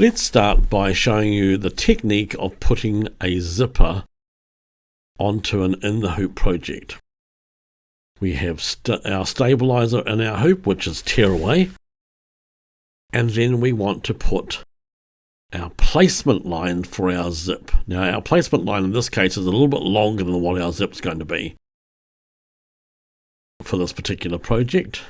Let's start by showing you the technique of putting a zipper onto an in the hoop project. We have our stabilizer in our hoop, which is tearaway, and then we want to put our placement line for our zip. Now our placement line in this case is a little bit longer than what our zip's going to be for this particular project.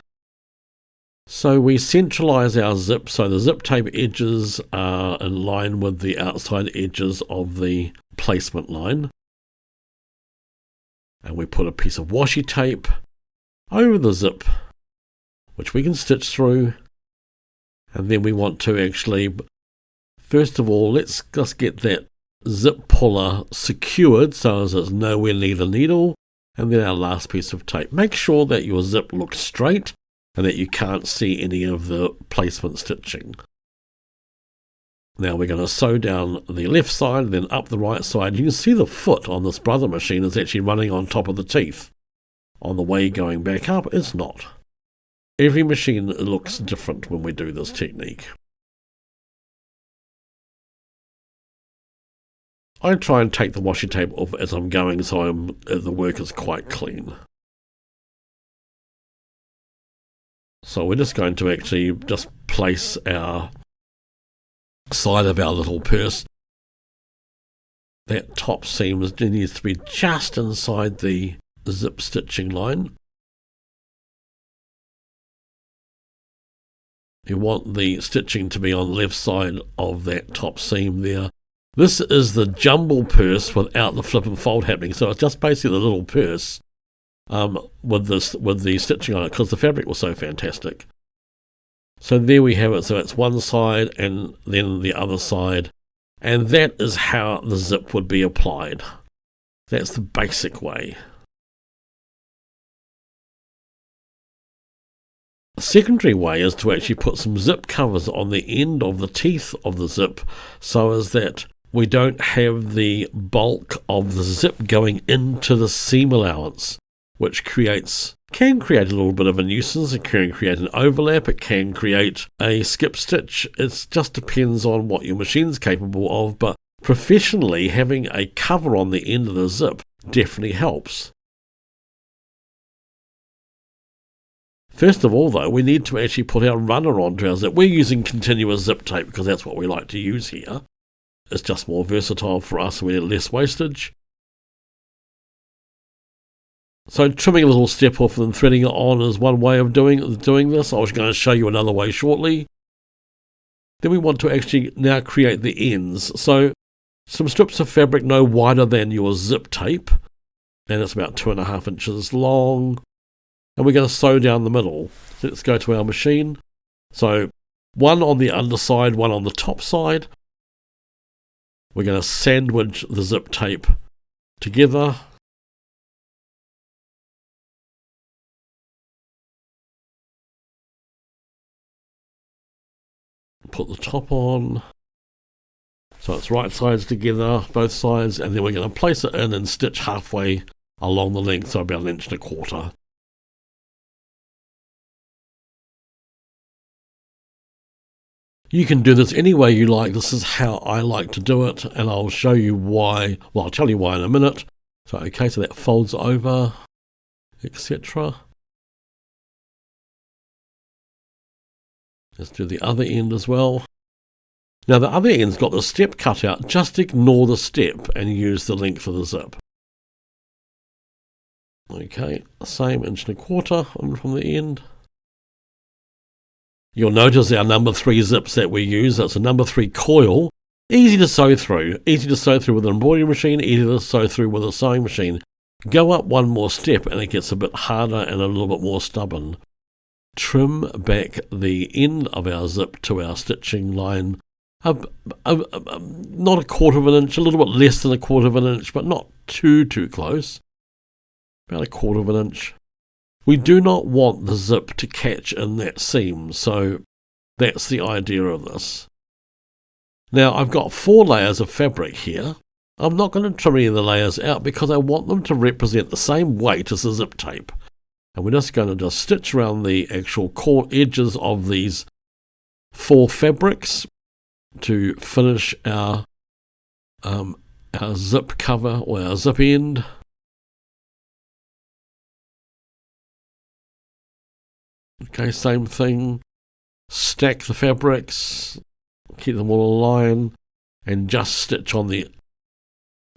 So we centralize our zip so the zip tape edges are in line with the outside edges of the placement line. And we put a piece of washi tape over the zip, which we can stitch through. And then we want to actually, first of all, let's just get that zip puller secured so as it's nowhere near the needle. And then our last piece of tape. Make sure that your zip looks straight and that you can't see any of the placement stitching. Now we're going to sew down the left side, then up the right side. You can see the foot on this brother machine is actually running on top of the teeth. On the way going back up, it's not. Every machine looks different when we do this technique. I try and take the washi tape off as I'm going so the work is quite clean. So we're just going to actually just place our side of our little purse. That top seam needs to be just inside the zip stitching line. You want the stitching to be on the left side of that top seam there. This is the jumble purse without the flip and fold happening, so it's just basically the little purse with the stitching on it because the fabric was so fantastic. So there we have it. So it's one side and then the other side, and that is how the zip would be applied. That's the basic way. A secondary way is to actually put some zip covers on the end of the teeth of the zip so as that we don't have the bulk of the zip going into the seam allowance, which can create a little bit of a nuisance. It can create an overlap, it can create a skip stitch. It just depends on what your machine's capable of, but professionally having a cover on the end of the zip definitely helps. First of all though, we need to actually put our runner onto our zip. We're using continuous zip tape because that's what we like to use here. It's just more versatile for us and we get less wastage. So trimming a little step off and then threading it on is one way of doing this. I was going to show you another way shortly. Then we want to actually now create the ends. So some strips of fabric no wider than your zip tape, and it's about 2.5 inches long. And we're going to sew down the middle. So let's go to our machine. So one on the underside, one on the top side. We're going to sandwich the zip tape together. Put the top on. So it's right sides together, both sides, and then we're going to place it in and stitch halfway along the length, so about 1.25 inches. You can do this any way you like. This is how I like to do it, and I'll show you why. Well, I'll tell you why in a minute. So, okay, so that folds over, etc. Let's do the other end as well. Now the other end's got the step cut out. Just ignore the step and use the length of the zip. Okay, same 1.25 inches from the end. You'll notice our number 3 zips that we use. That's a number 3 coil. Easy to sew through. Easy to sew through with an embroidery machine. Easy to sew through with a sewing machine. Go up one more step and it gets a bit harder and a little bit more stubborn. Trim back the end of our zip to our stitching line. Not 1/4 inch, a little bit less than 1/4 inch, but not too close. About 1/4 inch. We do not want the zip to catch in that seam, so that's the idea of this. Now I've got 4 layers of fabric here. I'm not going to trim any of the layers out because I want them to represent the same weight as the zip tape. And we're just going to just stitch around the actual core edges of these 4 fabrics to finish our zip cover or our zip end. Okay, same thing. Stack the fabrics, keep them all in line, and just stitch on the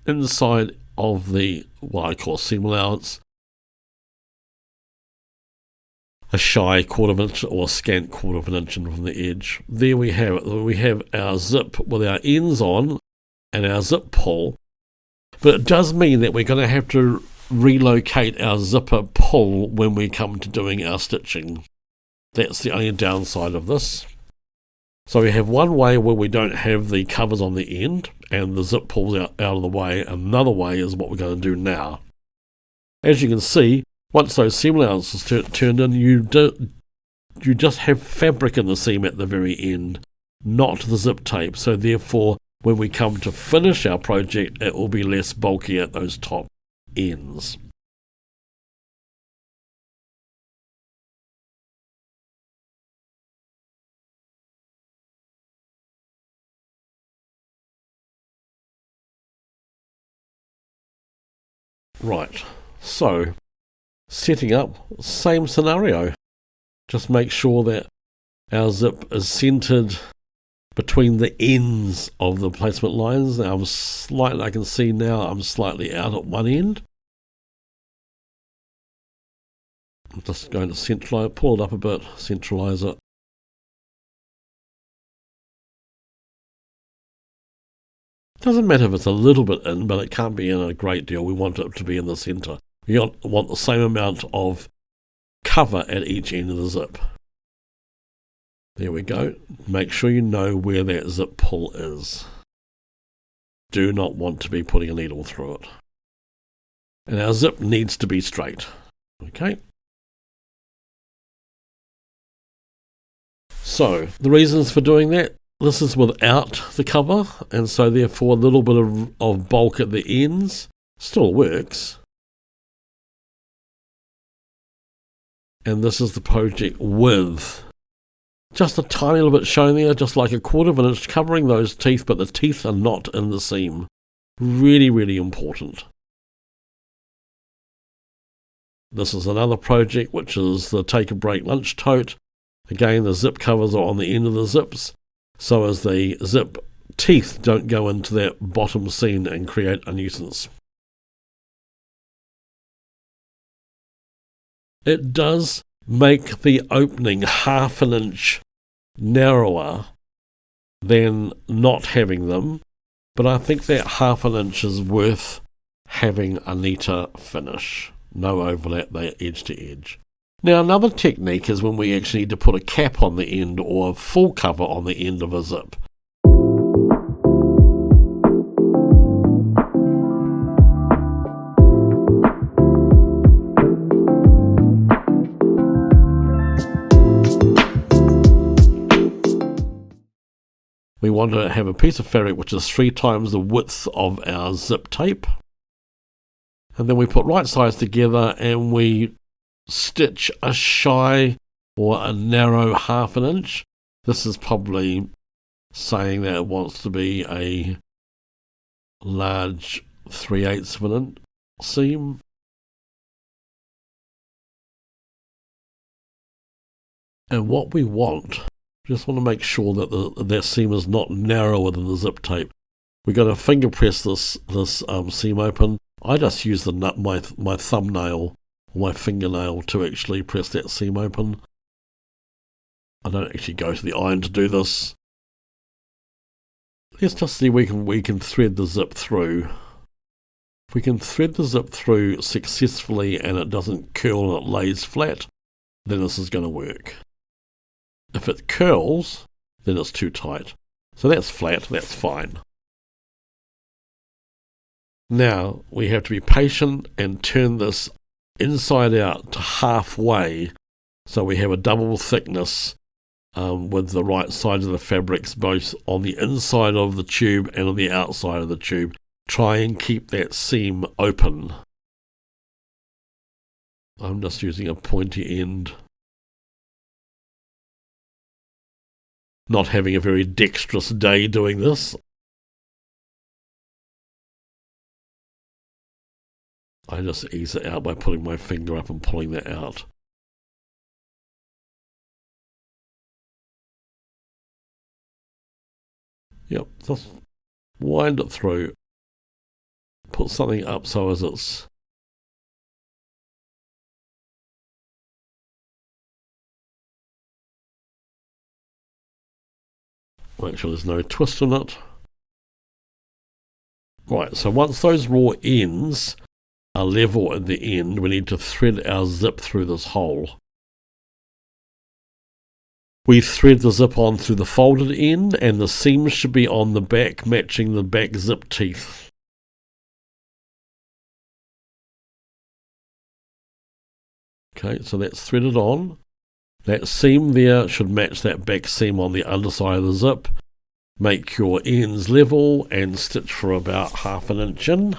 inside of the, what I call seam allowance, a shy 1/4 inch or a scant 1/4 inch from the edge. There we have it. We have our zip with our ends on and our zip pull, but it does mean that we're going to have to relocate our zipper pull when we come to doing our stitching. That's the only downside of this. So we have one way where we don't have the covers on the end and the zip pulls out of the way. Another way is what we're going to do now. As you can see, once those seam allowances turned in, you just have fabric in the seam at the very end, not the zip tape. So therefore, when we come to finish our project, it will be less bulky at those top ends. Right, so setting up, same scenario. Just make sure that our zip is centered between the ends of the placement lines. Now I can see now I'm slightly out at one end. I'm just going to centralize, pull it up a bit, centralize it. Doesn't matter if it's a little bit in, but it can't be in a great deal. We want it to be in the center. We want the same amount of cover at each end of the zip. There we go. Make sure you know where that zip pull is. Do not want to be putting a needle through it. And our zip needs to be straight. Okay. So, the reasons for doing that. This is without the cover, and so therefore a little bit of bulk at the ends still works. And this is the project with just a tiny little bit shown there, just like a 1/4 inch covering those teeth, but the teeth are not in the seam. Really, really important. This is another project, which is the Take a Break lunch tote. Again, the zip covers are on the end of the zips, so as the zip teeth don't go into that bottom seam and create a nuisance. It does make the opening 1/2 inch narrower than not having them, but I think that 1/2 inch is worth having a neater finish. No overlap there edge to edge. Now another technique is when we actually need to put a cap on the end or a full cover on the end of a zip. We want to have a piece of fabric which is 3 times the width of our zip tape. And then we put right sides together and we stitch a shy or a narrow 1/2 inch. This is probably saying that it wants to be a large 3/8 of an inch seam. And what we want, just want to make sure that that seam is not narrower than the zip tape. We're going to finger press this seam open. I just use my thumbnail or my fingernail to actually press that seam open. I don't actually go to the iron to do this. Let's just see if we can thread the zip through. If we can thread the zip through successfully and it doesn't curl and it lays flat, then this is going to work. If it curls, then it's too tight. So that's flat, that's fine. Now we have to be patient and turn this inside out to halfway, so we have a double thickness with the right side of the fabrics both on the inside of the tube and on the outside of the tube. Try and keep that seam open. I'm just using a pointy end. Not having a very dexterous day doing this. I just ease it out by putting my finger up and pulling that out. Yep, just wind it through. Put something up so as it's make sure there's no twist in it. Right, so once those raw ends are level at the end, we need to thread our zip through this hole. We thread the zip on through the folded end, and the seam should be on the back, matching the back zip teeth. Okay, so that's threaded on. That seam there should match that back seam on the underside of the zip. Make your ends level and stitch for about 1/2 inch in.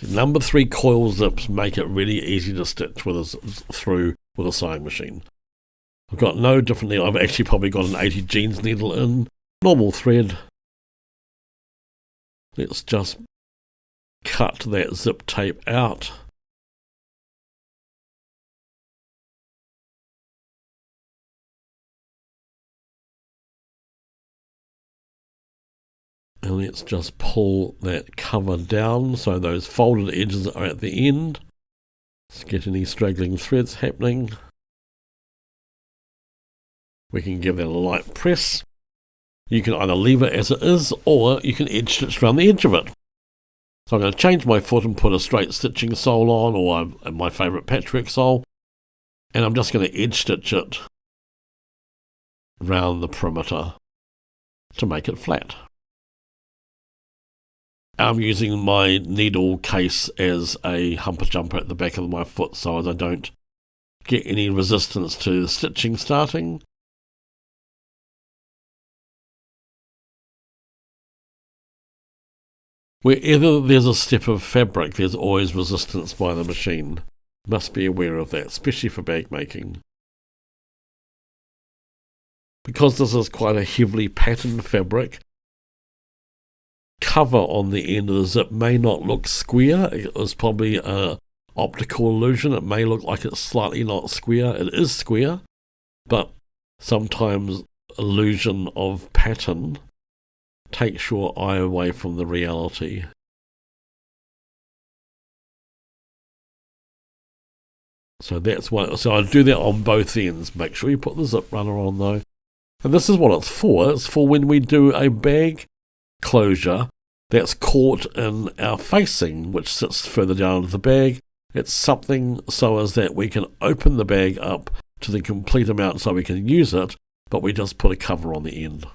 Number 3 coil zips make it really easy to stitch with through with a sewing machine. I've got no different needle. I've actually probably got an 80 jeans needle in, normal thread. Let's just cut that zip tape out. And let's just pull that cover down so those folded edges are at the end. Let's get any straggling threads happening. We can give that a light press. You can either leave it as it is, or you can edge stitch around the edge of it. So I'm going to change my foot and put a straight stitching sole on, or my favourite patchwork sole, and I'm just going to edge stitch it around the perimeter to make it flat. I'm using my needle case as a humper jumper at the back of my foot so as I don't get any resistance to the stitching starting. Wherever there's a step of fabric, there's always resistance by the machine. Must be aware of that, especially for bag making. Because this is quite a heavily patterned fabric, cover on the end of the zip may not look square. It was probably an optical illusion. It may look like it's slightly not square. It is square, but sometimes illusion of pattern takes your eye away from the reality. So that's why. So I do that on both ends. Make sure you put the zip runner on though. And this is what it's for. It's for when we do a bag closure that's caught in our facing, which sits further down into the bag. It's something so as that we can open the bag up to the complete amount so we can use it, but we just put a cover on the end.